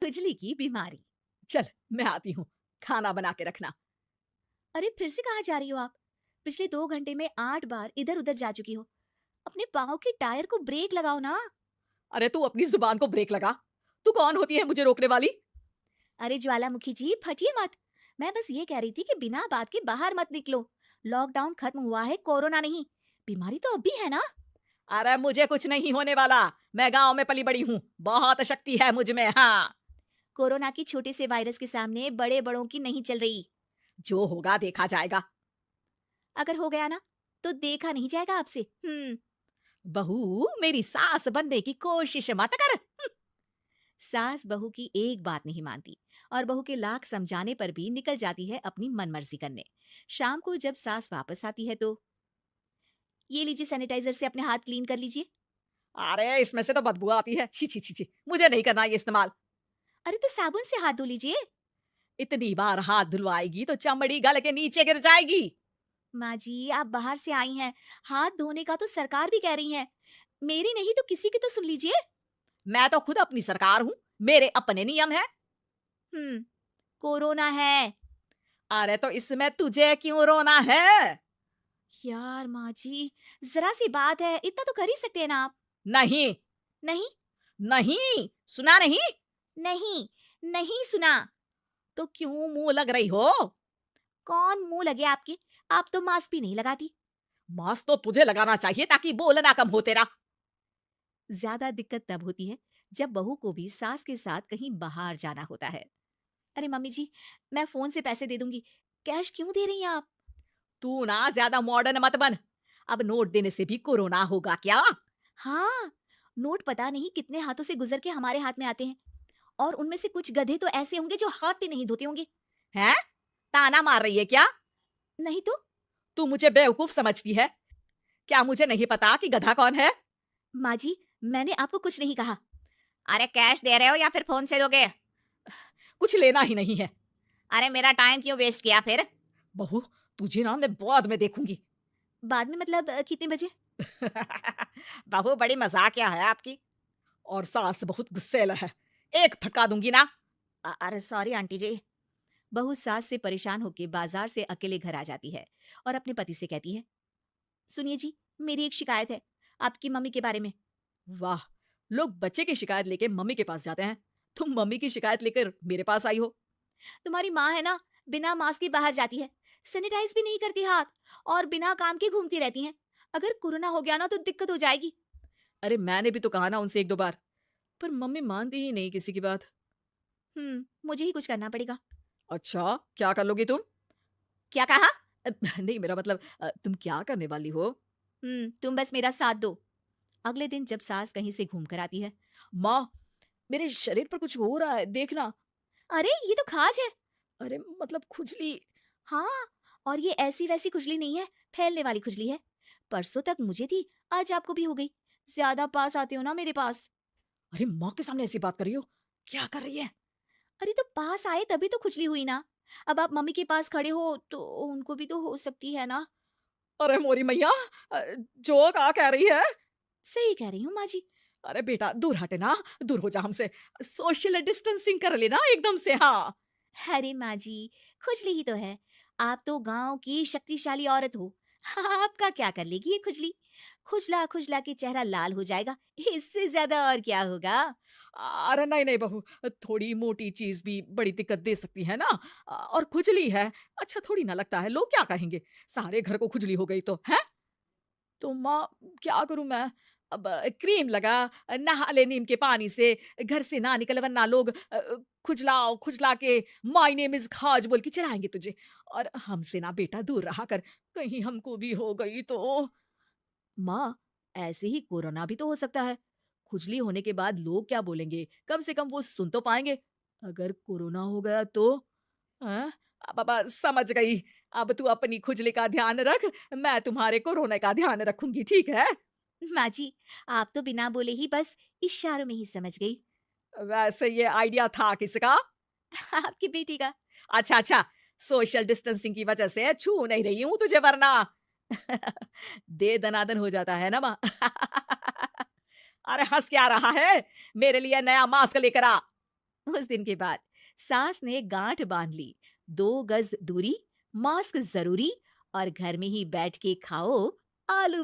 खुजली की बीमारी। चल, मैं आती हूँ, खाना बना के रखना। अरे फिर से कहाँ जा रही हो आप? पिछले 2 घंटे में 8 बार इधर उधर जा चुकी हो। अपने पाँव के टायर को ब्रेक लगाओ ना। अरे तू अपनी जुबान को ब्रेक लगा। तू कौन होती है मुझे रोकने वाली? अरे ज्वालामुखी जी फटिए मत। मैं बस ये कह रही थी कि बिना बात के बाहर मत निकलो। लॉकडाउन खत्म हुआ है, कोरोना नहीं। बीमारी तो अब भी है ना। अरे मुझे कुछ नहीं होने वाला। मैं गांव में पली बड़ी हूँ, बहुत शक्ति है मुझ में। हाँ, कोरोना की छोटे से वायरस के सामने बड़े बड़ों की नहीं चल रही। जो होगा देखा जाएगा। अगर हो गया ना तो देखा नहीं जाएगा आपसे। बहू, मेरी सास बनने की कोशिश मत कर। सास बहू की एक बात नहीं मानती और बहू के लाख समझाने पर भी निकल जाती है अपनी मनमर्जी करने। शाम को जब सास वापस आती है तो ये लीजिए, सैनिटाइजर से अपने हाथ क्लीन कर लीजिए। अरे इसमें से तो बदबू आती है। छी छी छी छी, मुझे नहीं करना ये इस्तेमाल। अरे तो साबुन से हाथ धो लीजिए। इतनी बार हाथ धुलवाएगी तो चमड़ी गल के नीचे गिर जाएगी। माँ जी आप बाहर से आई हैं, हाथ धोने का तो सरकार भी कह रही है। मेरी नहीं तो किसी की तो सुन लीजिए। मैं तो खुद अपनी सरकार हूँ, मेरे अपने नियम है। हम्म कोरोना है। अरे तो इसमें तुझे क्यों रोना है? यार माँ जी, जरा सी बात है, इतना तो कर ही सकते हैं ना आप। नहीं, नहीं। नहीं, सुना नहीं? नहीं। नहीं सुना। तो क्यों मुंह लग रही हो? कौन मुंह लगे आपके? आप तो मास्क भी नहीं लगाती। मास्क तो तुझे लगाना चाहिए ताकि बोलना कम हो तेरा। ज्यादा दिक्कत तब होती है जब बहू को भी सास के साथ कहीं बाहर जाना होता है। अरे मम्मी जी, मैं फोन से पैसे दे दूंगी। कैश क्यों दे रही हैं आप? तू ना ज्यादा मॉडर्न मत बन। अब नोट देने से भी कोरोना होगा क्या? हाँ, नोट पता नहीं कितने हाथों से गुजर के हमारे हाथ में आते हैं। और उनमें से कुछ गधे तो ऐसे होंगे जो हाथ भी नहीं धोते होंगे। हैं? ताना मार रही है क्या? नहीं तो। तू मुझे बेवकूफ समझती है? क्या मुझे नहीं पता कि गधा कौन है? माँ जी, मैंने आपको कुछ नहीं कहा। अरे कैश दे रहे हो या फिर फोन से दोगे? कुछ लेना ही नहीं है। अरे मेरा टाइम क्यों वेस्ट किया फिर? बहू, तुझे ना मैं बाद में देखूंगी। बाद में मतलब कितने बजे? बहू, बड़ी मजाकिया है आपकी। और सास बहुत गुस्सेल है, एक फटका दूंगी ना। अरे सॉरी आंटी जी। बहू सास से परेशान होकर बाजार से अकेले घर आ जाती है और अपने पति से कहती है, सुनिए जी, मेरी एक शिकायत है आपकी मम्मी के बारे में। वाह, लोग बच्चे की शिकायत लेके मम्मी के पास जाते हैं, तुम मम्मी की शिकायत लेकर मेरे पास आई हो। तुम्हारी माँ है ना, बिना मास्क के बाहर जाती है, सैनिटाइज भी नहीं करती हाथ, और बिना काम के घूमती रहती हैं। अगर कोरोना हो गया ना तो दिक्कत हो जाएगी। अरे मैंने भी तो कहा ना उनसे एक दो बार, पर मम्मी मानती ही नहीं किसी की बात। मुझे ही कुछ करना पड़ेगा। अच्छा, क्या कर लोगी तुम? क्या कहा? नहीं, मेरा मतलब तुम क्या करने वाली हो? तुम बस मेरा साथ दो। अगले दिन जब सास कहीं से घूम कर आती है। माँ, मेरे शरीर पर कुछ हो रहा है, देखना। अरे ये तो खाज है। अरे मतलब खुजली। हाँ, और ये ऐसी वैसी खुजली नहीं है, फैलने वाली खुजली है। परसों तक मुझे थी, आज आपको भी हो गई। ज्यादा पास आते हो ना मेरे पास। अरे माँ के सामने ऐसी बात कर रही हो? क्या कर रही है? अरे तो पास आए तभी तो खुजली हुई ना। अब आप मम्मी के पास खड़े हो तो उनको भी तो हो सकती है ना। अरे मोरी मैया, जो क्या कह रही है? सही कह रही हूँ माँ जी। अरे बेटा, दूर हटे ना, दूर हो जा हमसे। सोशल डिस्टेंसिंग कर लेना एकदम से। हाँ, अरे माँ जी, खुजली ही तो है। आप तो गांव की शक्तिशाली औरत हो। आपका क्या कर लेगी ये खुजली? खुजला खुजला के चेहरा लाल हो जाएगा, इससे ज्यादा और क्या होगा? अरे नहीं नहीं बहू, थोड़ी मोटी चीज भी बड़ी दिक्कत दे सकती है ना। और खुजली है, अच्छा थोड़ी ना लगता है, लोग क्या कहेंगे? सारे घर को खुजली हो गई तो है। तो माँ, क्या करूं मैं? अब क्रीम लगा, नहा ले नीम के पानी से, घर से ना निकल वरना लोग खुजलाओ खुजला के माय नेम इज खाज बोल के चिढ़ाएंगे तुझे। और हमसे ना बेटा दूर रहा कर, कहीं हमको भी हो गई तो। माँ, ऐसे ही कोरोना भी तो हो सकता है। खुजली होने के बाद लोग क्या बोलेंगे, कम से कम वो सुन तो पाएंगे। अगर कोरोना हो गया तो? हाँ, बाबा समझ गई। अब तू अपनी खुजली का ध्यान रख, मैं तुम्हारे कोरोना का ध्यान रखूंगी, ठीक है? माँ जी, आप तो बिना बोले ही बस इशारों में ही समझ गई। वैसे ये आइडिया था किसका? आपकी बेटी का। अच्छा अच्छा, सोशल डिस्टेंसिंग की वजह से छू नहीं रही हूं तुझे वरना। दे दनादन हो जाता है ना माँ। अरे हंस क्या रहा है? मेरे लिए नया मास्क लेकर आ। उस दिन के बाद सास ने गांठ बांध ली। 2 गज दूरी, मास्क जरूरी और घर में ही बैठ के खाओ आलू